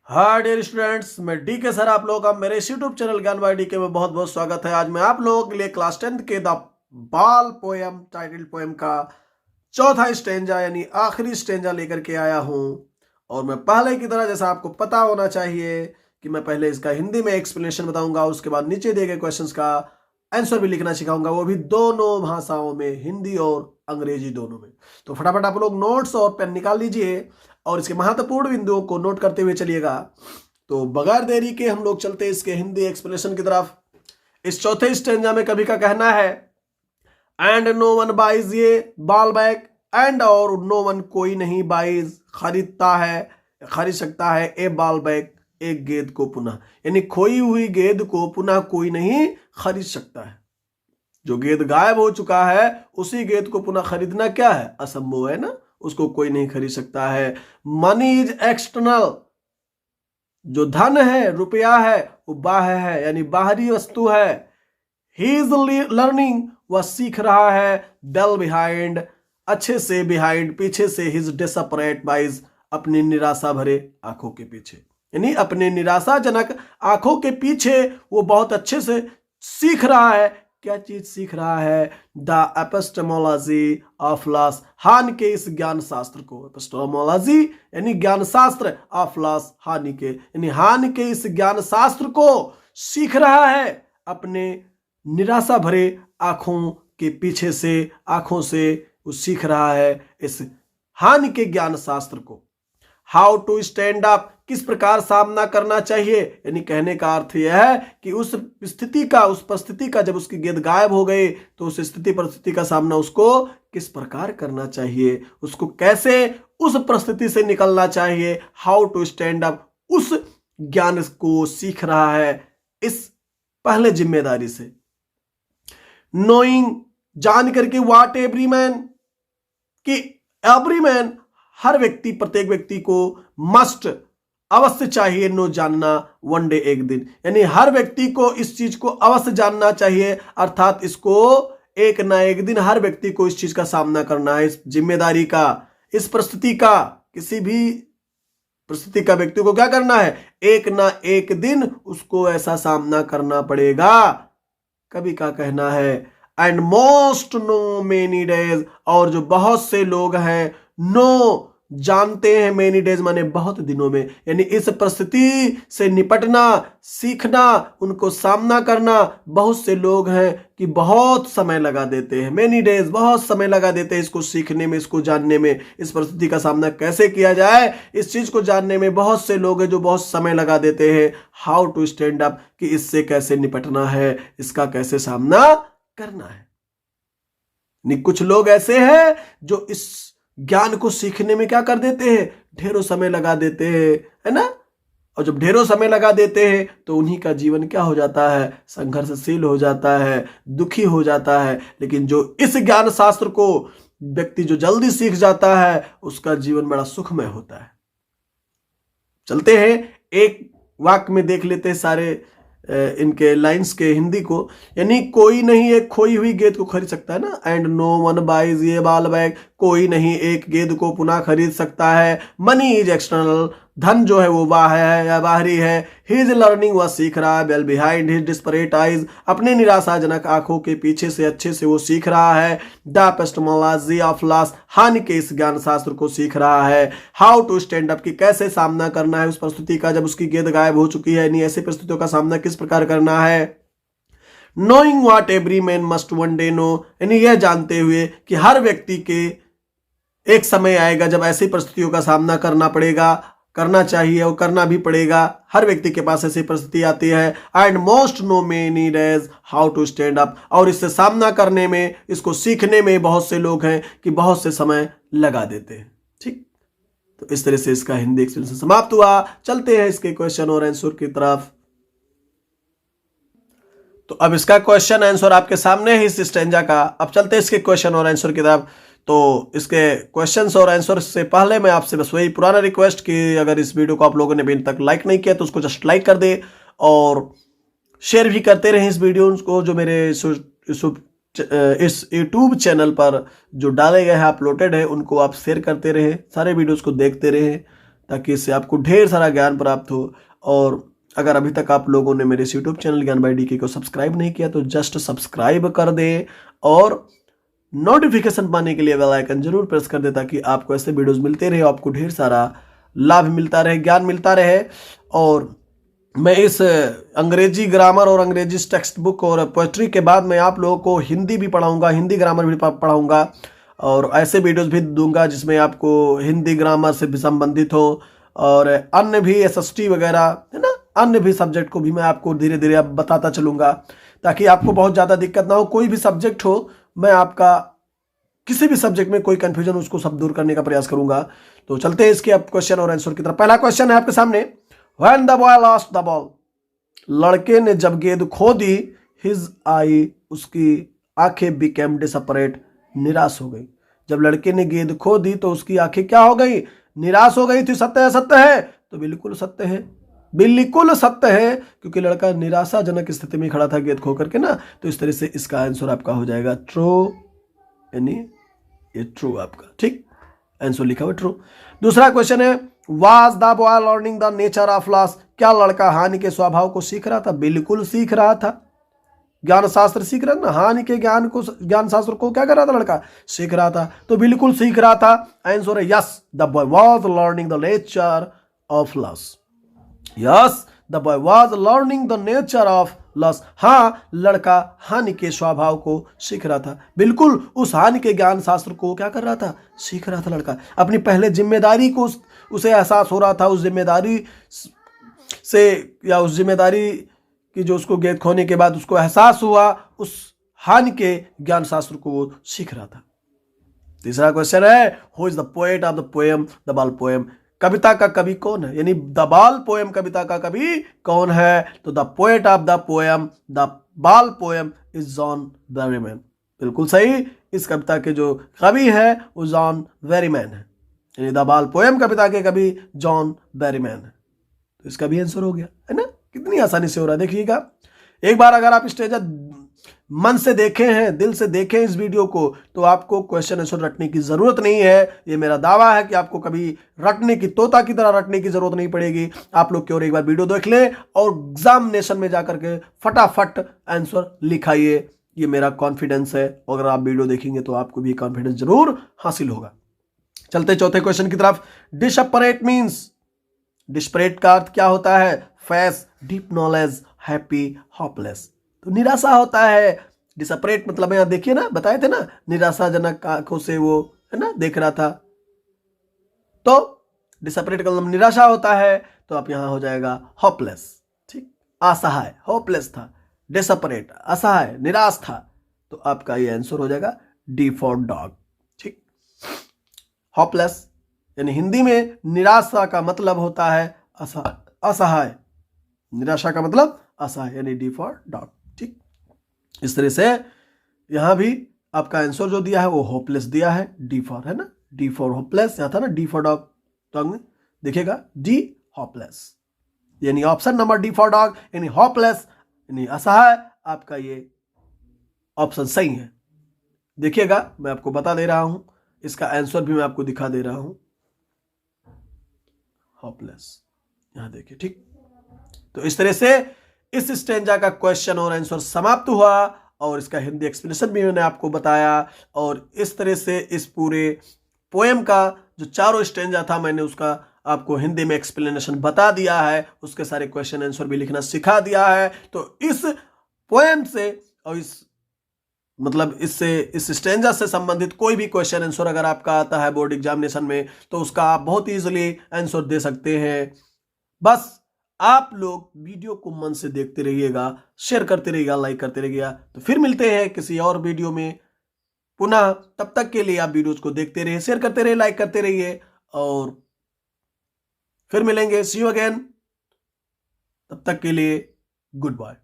Hi dear students, मैं DK sir आप लोगों का मेरे यूट्यूब चैनल ज्ञान बाय डीके में बहुत बहुत स्वागत है। आज मैं आप लोगों के लिए क्लास 10th के द बाल पोएम टाइटल पोएम का चौथा स्टेंजा यानी आखिरी स्टेंजा लेकर के आया हूं। और मैं पहले की तरह, जैसा आपको पता होना चाहिए कि मैं पहले इसका हिंदी में एक्सप्लेनेशन बताऊंगा, उसके बाद नीचे दिए गए क्वेश्चंस का आंसर भी लिखना सिखाऊंगा, वो भी दोनों भाषाओं में, हिंदी और अंग्रेजी दोनों में। तो फटाफट आप लोग नोट्स और पेन निकाल लीजिए और इसके महत्वपूर्ण बिंदुओं को नोट करते हुए चलिएगा। तो बगैर देरी के हम लोग चलते इसके हिंदी एक्सप्लेनेशन की तरफ। इस चौथे स्टेंजा में कवि का कहना है, एंड नो वन बाइज ये बाल बैग, एंड और नो वन कोई नहीं बाइज खरीदता है, खरीद सकता है ए बाल बैग एक गेंद को पुनः, यानी खोई हुई गेंद को पुनः कोई नहीं खरीद सकता है। जो गेंद गायब हो चुका है उसी गेंद को पुनः खरीदना क्या है, असंभव है ना, उसको कोई नहीं खरीद सकता है। मनी इज एक्सटर्नल, जो धन है, रुपया है, वो बाह्य है यानी बाहरी वस्तु है। ही इज लर्निंग, वह सीख रहा है। वेल बिहाइंड, अच्छे से, बिहाइंड पीछे से, हिज डिसअपरेट बाइज, अपनी निराशा भरे आंखों के पीछे, यानी अपने निराशाजनक आंखों के पीछे वो बहुत अच्छे से सीख रहा है। क्या चीज सीख रहा है? द एपिस्टेमोलॉजी ऑफ लॉस, हानि के इस ज्ञान शास्त्र को। एपिस्टेमोलॉजी यानी ज्ञान शास्त्र, ऑफ लॉस हानि के, यानी हानि के इस ज्ञान शास्त्र को सीख रहा है अपने निराशा भरे आंखों के पीछे से, आंखों से वो सीख रहा है इस हानि के ज्ञान शास्त्र को। हाउ टू स्टैंड अप, किस प्रकार सामना करना चाहिए, यानी कहने का अर्थ यह है कि उस स्थिति का, उस परिस्थिति का, जब उसकी गेंद गायब हो गई तो उस स्थिति परिस्थिति का सामना उसको किस प्रकार करना चाहिए, उसको कैसे उस परिस्थिति से निकलना चाहिए। हाउ टू स्टैंड अप, उस ज्ञान को सीख रहा है इस पहले जिम्मेदारी से। नोइंग, जान करके, व्हाट एवरी मैन, कि एवरी मैन, हर व्यक्ति, प्रत्येक व्यक्ति को, मस्ट, अवश्य चाहिए, नो, जानना, वन डे, एक दिन, यानी हर व्यक्ति को इस चीज को अवश्य जानना चाहिए, अर्थात इसको एक ना एक दिन हर व्यक्ति को इस चीज का सामना करना है, इस जिम्मेदारी का, इस परिस्थिति का, किसी भी परिस्थिति का व्यक्ति को क्या करना है, एक ना एक दिन उसको ऐसा सामना करना पड़ेगा। कवि का कहना है, and most know many days, और जो बहुत से लोग हैं, नो, जानते हैं, मेनी डेज माने बहुत दिनों में, यानी इस परिस्थिति से निपटना, सीखना, उनको सामना करना बहुत से लोग हैं कि बहुत समय लगा देते हैं। मेनी डेज, बहुत समय लगा देते हैं इसको सीखने में, इसको जानने में, इस परिस्थिति का सामना कैसे किया जाए, इस चीज को जानने में बहुत से लोग हैं जो बहुत समय लगा देते हैं। हाउ टू स्टैंड अप, कि इससे कैसे निपटना है, इसका कैसे सामना करना है। कुछ लोग ऐसे हैं जो इस ज्ञान को सीखने में क्या कर देते हैं, ढेरों समय लगा देते हैं, है ना। और जब ढेरों समय लगा देते हैं तो उन्हीं का जीवन क्या हो जाता है, संघर्षशील हो जाता है, दुखी हो जाता है। लेकिन जो इस ज्ञान शास्त्र को व्यक्ति जो जल्दी सीख जाता है उसका जीवन बड़ा सुखमय होता है। चलते हैं एक वाक्य में देख लेते हैं सारे इनके लाइंस के हिंदी को, यानी कोई नहीं एक खोई हुई गेंद को खरीद सकता है ना, एंड नो वन बाइज ये बाल बैग, कोई नहीं एक गेंद को पुनः खरीद सकता है। मनी इज एक्सटर्नल, धन जो है वो बाह्य है या बाहरी है। ही इज लर्निंग, वह सीख रहा है। Well behind his desperate eyes, अपने निराशाजनक आंखों के पीछे से अच्छे से वो सीख रहा है। द एपिस्टेमोलॉजी ऑफ लॉस, हानि के इस ज्ञान शास्त्र को सीख रहा है। हाउ टू स्टैंड अप, कि कैसे सामना करना है उस परिस्थिति का जब उसकी गेंद गायब हो चुकी है, यानी ऐसी परिस्थितियों का सामना किस प्रकार करना है। Knowing what every man must one day know, यानी यह जानते हुए कि हर व्यक्ति के एक समय आएगा जब ऐसी परिस्थितियों का सामना करना पड़ेगा, करना चाहिए और करना भी पड़ेगा। हर व्यक्ति के पास ऐसी परिस्थिति आती है। And most know many days how to stand up, और इससे सामना करने में, इसको सीखने में बहुत से लोग हैं कि बहुत से समय लगा देते हैं। ठीक, तो इस तरह से इसका हिंदी एक्सप्लेनेशन समाप्त हुआ। चलते हैं इसके क्वेश्चन और आंसर की तरफ। तो अब इसका क्वेश्चन आंसर आपके सामने है इस स्टेंजा का। अब चलते हैं इसके क्वेश्चन और आंसर की तरफ। तो इसके क्वेश्चंस और आंसर से पहले मैं आपसे बस वही पुराना रिक्वेस्ट कि अगर इस वीडियो को आप लोगों ने अभी तक लाइक नहीं किया तो उसको जस्ट लाइक कर दे और शेयर भी करते रहें इस वीडियो को, जो मेरे इस यूट्यूब चैनल पर जो डाले गए हैं, अपलोडेड है, उनको आप शेयर करते रहें, सारे वीडियोस को देखते रहें। ताकि इससे आपको ढेर सारा ज्ञान प्राप्त हो। और अगर अभी तक आप लोगों ने मेरे इस यूट्यूब चैनल ज्ञान बाय डीके को सब्सक्राइब नहीं किया तो जस्ट सब्सक्राइब कर दे और नोटिफिकेशन पाने के लिए बेल आइकन जरूर प्रेस कर दे, ताकि आपको ऐसे वीडियोस मिलते रहे, आपको ढेर सारा लाभ मिलता रहे, ज्ञान मिलता रहे। और मैं इस अंग्रेजी ग्रामर और अंग्रेजी टेक्स्ट बुक और पोएट्री के बाद मैं आप लोगों को हिंदी भी पढ़ाऊंगा, हिंदी ग्रामर भी पढ़ाऊंगा और ऐसे वीडियोस भी दूंगा जिसमें आपको हिंदी ग्रामर से भी संबंधित हो और अन्य भी एसएसटी वगैरह है ना, अन्य भी सब्जेक्ट को भी मैं आपको धीरे धीरे अब बताता चलूंगा, ताकि आपको बहुत ज़्यादा दिक्कत ना हो। कोई भी सब्जेक्ट हो, मैं आपका किसी भी सब्जेक्ट में कोई कंफ्यूजन उसको सब दूर करने का प्रयास करूंगा। तो चलते हैं इसके अब क्वेश्चन और आंसर की तरफ। पहला क्वेश्चन है आपके सामने, when the boy lost the ball, लड़के ने जब गेंद खो दी, हिज आई, उसकी आंखें बिकेम डिसपरेट, निराश हो गई। जब लड़के ने गेंद खो दी तो उसकी आंखें क्या हो गई, निराश हो गई थी। सत्य है, सत्य है, तो बिल्कुल सत्य है, बिल्कुल सत्य है, क्योंकि लड़का निराशाजनक स्थिति में खड़ा था गेंद खो करके ना। तो इस तरह से इसका आंसर आपका हो जाएगा ट्रू, यानी ये ट्रू आपका, ठीक, आंसर लिखा हुआ ट्रू। दूसरा क्वेश्चन है, was the boy learning the nature of loss, क्या लड़का हानि के स्वभाव को सीख रहा था? बिल्कुल सीख रहा था, ज्ञान शास्त्र सीख रहा था ना, हानि के ज्ञान को, ज्ञान शास्त्र को क्या कर रहा था लड़का, सीख रहा था, तो बिल्कुल सीख रहा था। आंसर है yes, the boy was learning the nature of loss. Yes, the boy was learning the nature of loss. हाँ, लड़का हानि के स्वभाव को सीख रहा था, बिल्कुल उस हानि के ज्ञान शास्त्र को क्या कर रहा था, सीख रहा था लड़का। अपनी पहले जिम्मेदारी को उसे एहसास हो रहा था, उस जिम्मेदारी से या उस जिम्मेदारी कि जो उसको गेंद खोने के बाद उसको एहसास हुआ, उस हानि के ज्ञान शास्त्र को वो सीख रहा था। तीसरा क्वेश्चन है, who is the poet of the poem the बाल पोएम, कविता का कवि कौन है, यानी द बाल पोएम कविता का कवि कौन है? तो the poet of the poem the बाल पोएम इज जॉन बेरीमैन। बिल्कुल सही, इस कविता के जो कवि है वो जॉन बेरीमैन है, यानी द बाल पोएम कविता के कवि जॉन बेरीमैन है। तो इसका भी आंसर हो गया, है ना, कितनी आसानी से हो रहा है। देखिएगा, एक बार अगर आप स्टेज मन से देखें हैं, दिल से देखें इस वीडियो को, तो आपको क्वेश्चन आंसर रटने की जरूरत नहीं है। ये मेरा दावा है कि आपको कभी रटने की, तोता की तरह रटने की जरूरत नहीं पड़ेगी। आप लोग क्यों एक बार वीडियो देख लें और एग्जामिनेशन में जाकर के फटाफट आंसर लिखाइए, ये मेरा कॉन्फिडेंस है। अगर आप वीडियो देखेंगे तो आपको भी कॉन्फिडेंस जरूर हासिल होगा। चलते चौथे क्वेश्चन की तरफ। डिसपरेट मीन्स, डिस्परेट का अर्थ क्या होता है? Face, deep knowledge, happy, hopeless, तो निराशा होता है। डिसपरेट मतलब यहां देखिए ना, बताए थे ना, निराशाजनक आंखों से वो है ना देख रहा था, तो डिसपरेट का मतलब निराशा होता है। तो आप यहां हो जाएगा होपलेस, ठीक, असहाय, होपलेस था, डिसपरेट असहाय, निराश था, तो आपका ये आंसर हो जाएगा डी फॉर डॉग, ठीक। होपलेस यानी हिंदी में निराशा का मतलब होता है असहाय, निराशा का मतलब असहाय, यानी डी फॉर डॉग, ठीक। इस तरह से यहां भी आपका आंसर जो दिया है वो होपलेस दिया है, डी फॉर, है ना, डी फॉर होपलेस, यहां था ना डी फॉर डॉग, डॉग में देखिएगा डी होपलेस, यानी option number D for dog यानी होपलेस यानी असहाय, आपका ये ऑप्शन सही है। देखिएगा, मैं आपको बता दे रहा हूं, इसका आंसर भी मैं आपको दिखा दे रहा हूं, होपलेस, यहां देखिए, ठीक। तो इस तरह से इस स्टेंजा का क्वेश्चन और आंसर समाप्त हुआ और इसका हिंदी एक्सप्लेनेशन भी मैंने आपको बताया। और इस तरह से इस पूरे पोएम का जो चारों स्टेंजा था मैंने उसका आपको हिंदी में एक्सप्लेनेशन बता दिया है, उसके सारे क्वेश्चन आंसर भी लिखना सिखा दिया है। तो इस पोएम से और इस मतलब इससे, इस स्टेंजा से संबंधित कोई भी क्वेश्चन आंसर अगर आपका आता है बोर्ड एग्जामिनेशन में, तो उसका आप बहुत इजीली आंसर दे सकते हैं। बस आप लोग वीडियो को मन से देखते रहिएगा, शेयर करते रहिएगा, लाइक करते रहिएगा। तो फिर मिलते हैं किसी और वीडियो में पुनः, तब तक के लिए आप वीडियोस को देखते रहिए, शेयर करते रहिए, लाइक करते रहिए और फिर मिलेंगे, सी यू अगेन, तब तक के लिए गुड बाय।